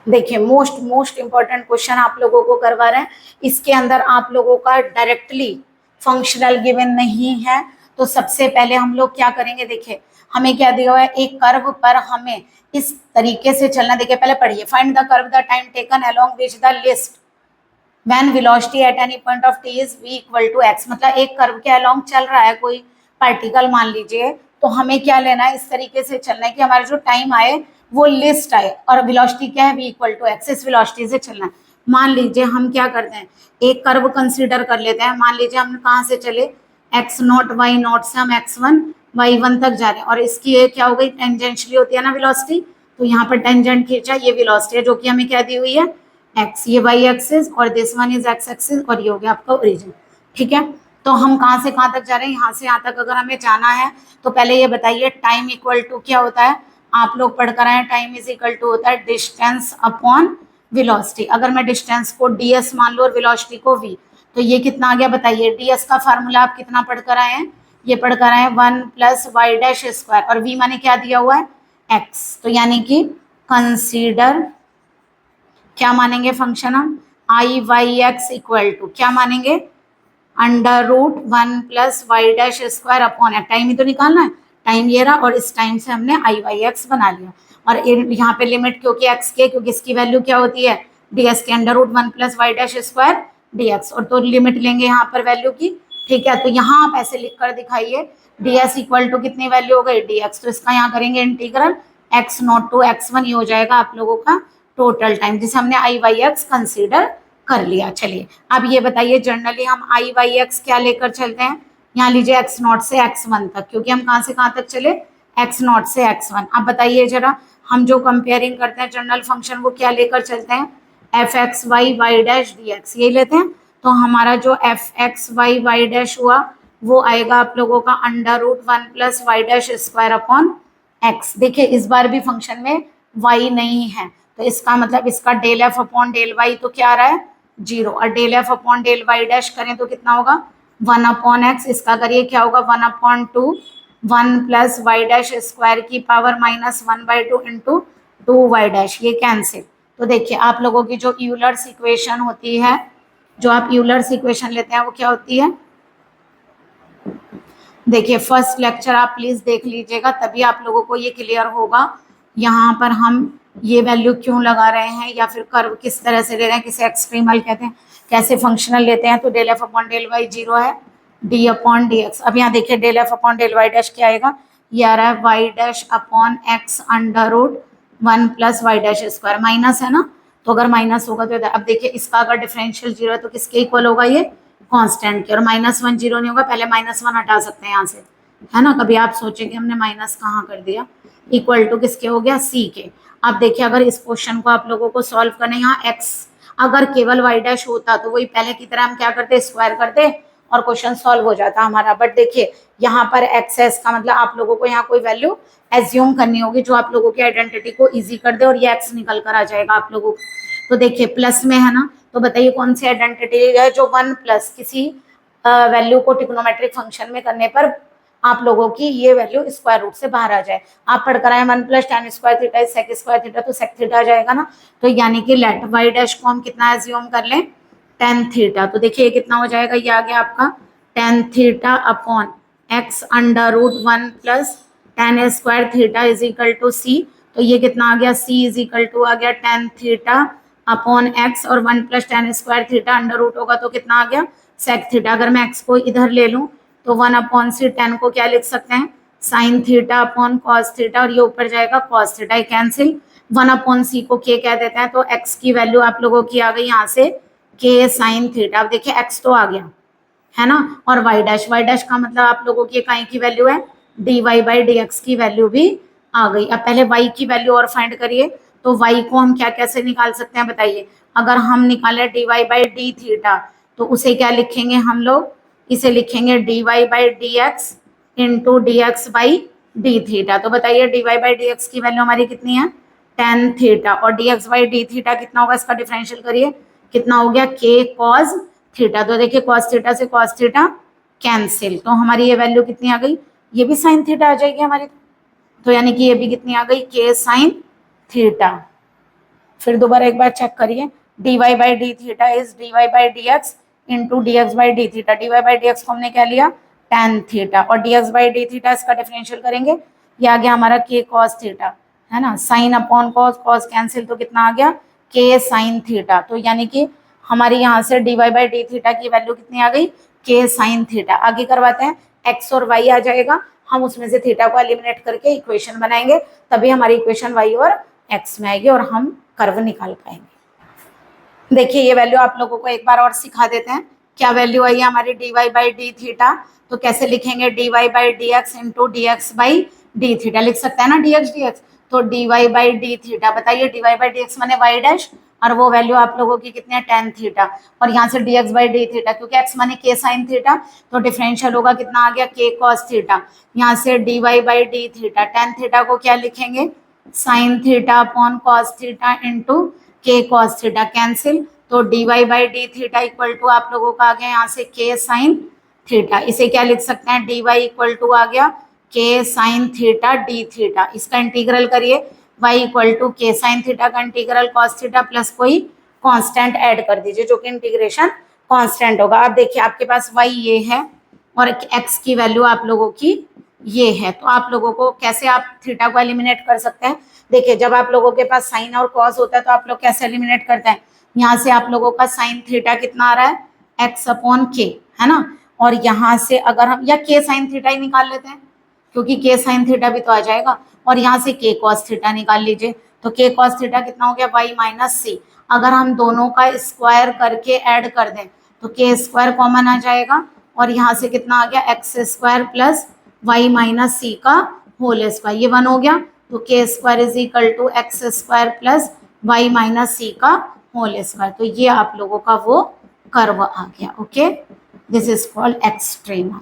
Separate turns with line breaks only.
देखिए most most important question आप लोगों को करवा रहे हैं। इसके अंदर आप लोगों का डायरेक्टली फंक्शनल गिवन नहीं है। तो सबसे पहले हम लोग क्या करेंगे, देखिए हमें क्या दिया हुआ है, एक कर्व पर हमें इस तरीके से चलना। देखिए पहले पढ़िए, find the curve the time taken along which the least when velocity at any point of T is v equal to x। मतलब एक कर्व के अलोंग चल रहा है कोई पार्टिकल मान लीजिए, तो हमें क्या लेना है, इस तरीके से चलना है कि हमारा जो टाइम आए वो लिस्ट आए, और वेलोसिटी क्या है v इक्वल टू x, इस वेलोसिटी से चलना है। मान लीजिए हम क्या करते हैं, एक कर्व कंसीडर कर लेते हैं। मान लीजिए हम कहाँ से चले, x नॉट y नॉट से हम x1 y1 तक जा रहे हैं, और इसकी ये क्या हो गई, टेंजेंशियली होती है ना वेलोसिटी, तो यहाँ पर टेंजेंट खींचा, ये वेलोसिटी है जो कि हमें क्या दी हुई है x, ये y एक्सिस और this one is x axis, और ये हो गया आपका ओरिजिन। ठीक है, तो हम कहाँ से कहाँ तक जा रहे हैं, यहाँ से यहाँ तक अगर हमें जाना है तो पहले ये बताइए टाइम इक्वल टू क्या होता है। आप लोग पढ़ कर आए, टाइम इज इक्वल टू होता है डिस्टेंस अपॉन वेलोसिटी। अगर मैं डिस्टेंस को ds मान लो और वेलोसिटी को v, तो ये कितना आ गया बताइए। ds का फार्मूला आप कितना पढ़ कर आए हैं, ये पढ़ कर आए 1 प्लस वाई डैश स्क्वायर, और v माने क्या दिया हुआ है x, तो यानी कि कंसीडर क्या मानेंगे फंक्शन हम, आई वाई एक्स इक्वल टू क्या मानेंगे, under root 1 plus Y dash square upon x. Time ही तो निकालना है, टाइम ये रहा, और इस टाइम से हमने आई वाई एक्स बना लिया। और यहाँ पे लिमिट क्योंकि एक्स के, क्योंकि इसकी वैल्यू क्या होती है ds के under root 1 plus Y dash square dx, और तो लिमिट लेंगे यहाँ पर वैल्यू की। ठीक है, तो यहाँ आप ऐसे लिख कर दिखाइए ds इक्वल टू कितनी वैल्यू हो गई dx, तो इसका यहाँ करेंगे integral x not to x1, ये हो जाएगा आप लोगों का टोटल टाइम, जिसे हमने आई वाई एक्स कंसिडर कर लिया। चलिए अब ये बताइए, जनरली हम आई वाई एक्स क्या लेकर चलते हैं, यहाँ लीजिए एक्स नॉट से एक्स वन तक, क्योंकि हम कहाँ से कहाँ तक चले, एक्स नॉट से एक्स वन। अब बताइए जरा, हम जो कंपेयरिंग करते हैं जनरल फंक्शन वो क्या लेकर चलते हैं, F X Y Y dash D X, ये लेते हैं। तो हमारा जो F X Y Y dash हुआ वो आएगा आप लोगों का under root 1 plus Y dash square upon X. देखिए इस बार भी फंक्शन में y नहीं है, तो इसका मतलब इसका del F upon del Y तो क्या आ रहा है 0, और del F upon del Y dash करें तो कितना होगा 1 अपॉन एक्स, इसका करिए क्या होगा 1 upon 2, 1 plus Y dash square की power minus 1/2 into 2y dash, ये कैंसिल। तो देखिए आप लोगों की जो यूलर्स इक्वेशन होती है, जो आप यूलर्स इक्वेशन लेते हैं वो क्या होती है, देखिए फर्स्ट लेक्चर आप प्लीज देख लीजिएगा, तभी आप लोगों को ये क्लियर होगा यहाँ पर हम ये वैल्यू क्यों लगा रहे हैं, या फिर कर्व किस तरह से ले रहे हैं, किसे एक्सट्रीमल कहते हैं, कैसे फंक्शनल लेते हैं। तो del F upon del Y 0 है, डी अपॉन डी एक्स। अब यहाँ देखिए del F upon del Y dash क्या आएगा, ये आ रहा है Y dash upon x under root 1 plus Y dash square, minus है ना, तो अगर माइनस होगा तो अब देखिए इसका अगर डिफरेंशियल 0 है तो किसके इक्वल होगा, ये कांस्टेंट के, और -1 0 नहीं होगा, पहले -1 हटा सकते हैं यहाँ से, है ना। कभी आप सोचे कि हमने माइनस कहाँ कर दिया, इक्वल टू किसके हो गया सी के। अब देखिए अगर इस क्वेश्चन को आप लोगों को सॉल्व करना है, यहाँ एक्स अगर केवल वाई डैश होता तो वही पहले की तरह हम क्या करते, स्क्वायर करते और क्वेश्चन सॉल्व हो जाता हमारा। बट देखिए यहाँ पर एक्स है, इसका मतलब आप लोगों को यहाँ कोई वैल्यू एज्यूम करनी होगी जो आप लोगों की आइडेंटिटी को इजी कर दे, और ये एक्स निकल कर आ जाएगा आप लोगों को। तो देखिए प्लस में है ना, तो बताइए कौन सी आइडेंटिटी है जो 1 प्लस किसी वैल्यू को ट्रिग्नोमेट्रिक फंक्शन में करने पर आप लोगों की ये वैल्यू स्क्वायर रूट से बाहर आ जाए। आप पढ़कर आए 1 plus tan square theta sec square theta, तो सेक थीटा आ जाएगा ना, तो यानी कि लेट वाई डैश को हम कितना एज्यूम कर लें tan थीटा। तो देखिए ये कितना हो जाएगा, ये आ गया आपका tan theta upon x under root 1 plus tan square theta is equal to c. तो ये कितना आ गया, c इज इक्वल टू आ गया tan थीटा अपॉन एक्स, और 1 plus tan square theta under root होगा तो कितना आ गया सेक थीटा। अगर मैं एक्स को इधर ले लूँ तो 1 अपॉन सी tan को क्या लिख सकते हैं sign theta upon cos theta, और ये ऊपर जाएगा कॉस थीटा, कैंसिल। 1 अपॉन सी को के कह देते हैं, तो एक्स की वैल्यू आप लोगों की आ गई यहाँ से के साइन थीटा। अब देखिए एक्स तो आ गया है ना, और वाई डैश का मतलब आप लोगों की इकाई की वैल्यू है D Y by D X की वैल्यू भी आ गई। अब पहले वाई की वैल्यू और फाइंड करिए, तो वाई को हम क्या कैसे निकाल सकते हैं बताइए। अगर हम निकाले D Y by D theta, तो उसे क्या लिखेंगे हम लोग, इसे लिखेंगे D Y by D X into D X by D theta. तो बताइए D Y by D X की वैल्यू हमारी कितनी है टेन थीटा, और D X by D theta कितना होगा, इसका डिफरेंशियल करिए कितना हो गया के कॉस थीटा। तो देखिए कॉस थीटा से कॉस थीटा कैंसिल, तो हमारी ये वैल्यू कितनी आ गई, ये भी साइन थीटा आ जाएगी हमारी, तो यानी कि ये भी कितनी आ गई के साइन थीटा। फिर दोबारा एक बार चेक करिए, dy by D theta is dy by D X into D X by D theta. dy by D x को हमने क्या लिया, tan थीटा, और dx बाई डी थीटा इसका डिफरेंशियल करेंगे, ये आ गया हमारा k cos थीटा, है ना, sine upon cos, cos cancel, तो कितना आ गया k साइन थीटा। तो यानी कि हमारी यहाँ से dy बाई डी थीटा की वैल्यू कितनी आ गई, k साइन थीटा। आगे करवाते हैं, x और y आ जाएगा, हम उसमें से थीटा को एलिमिनेट करके इक्वेशन बनाएंगे, तभी हमारी इक्वेशन y और x में आएगी और हम कर्व निकाल पाएंगे। देखिए ये वैल्यू आप लोगों को एक बार और सिखा देते हैं, क्या वैल्यू आई है हमारी dy बाई डी थीटा, तो कैसे लिखेंगे, dy by D X into D X by D theta, लिख सकते हैं ना dx, तो dy बाई डी थीटा, बताइए dy बाई डी एक्स माने y डैश, और वो वैल्यू आप लोगों की कितनी है tan थीटा, और यहाँ से dx बाई डी थीटा, क्योंकि x माने k साइन थीटा, तो डिफरेंशियल होगा कितना आ गया k cos थीटा, यहाँ से dy by D theta, tan theta को क्या लिखेंगे, sine theta upon cos theta into k cos theta, cancel, तो dy by D theta equal to आप लोगों का आ गया यहाँ से k साइन थीटा, इसे क्या लिख सकते हैं, dy इक्वल टू आ गया k sine theta D theta, इसका इंटीग्रल करिए, y equal to k sine theta का इंटीग्रल cos थीटा प्लस कोई कांस्टेंट ऐड कर दीजिए जो कि इंटीग्रेशन कांस्टेंट होगा। अब देखिए आपके पास y ये है और x की वैल्यू आप लोगों की ये है, तो आप लोगों को कैसे आप थीटा को एलिमिनेट कर सकते हैं, देखिए जब आप लोगों के पास साइन और कॉस होता है तो आप लोग कैसे एलिमिनेट करते हैं, यहाँ से आप लोगों का साइन थीटा कितना आ रहा है, x अपॉन k, है ना, और यहाँ से अगर हम या k साइन थीटा ही निकाल लेते हैं, क्योंकि k साइन थीटा भी तो आ जाएगा, और यहाँ से k cos थीटा निकाल लीजिए, तो k cos थीटा कितना हो गया y माइनस c, अगर हम दोनों का स्क्वायर करके ऐड कर दें तो k स्क्वायर कॉमन आ जाएगा, और यहाँ से कितना आ गया x square plus y minus c का होल स्क्वायर, ये 1 हो गया, तो k square is equal to x square plus y minus c का होल स्क्वायर, तो ये आप लोगों का वो कर्व आ गया। Okay, this is called extrema.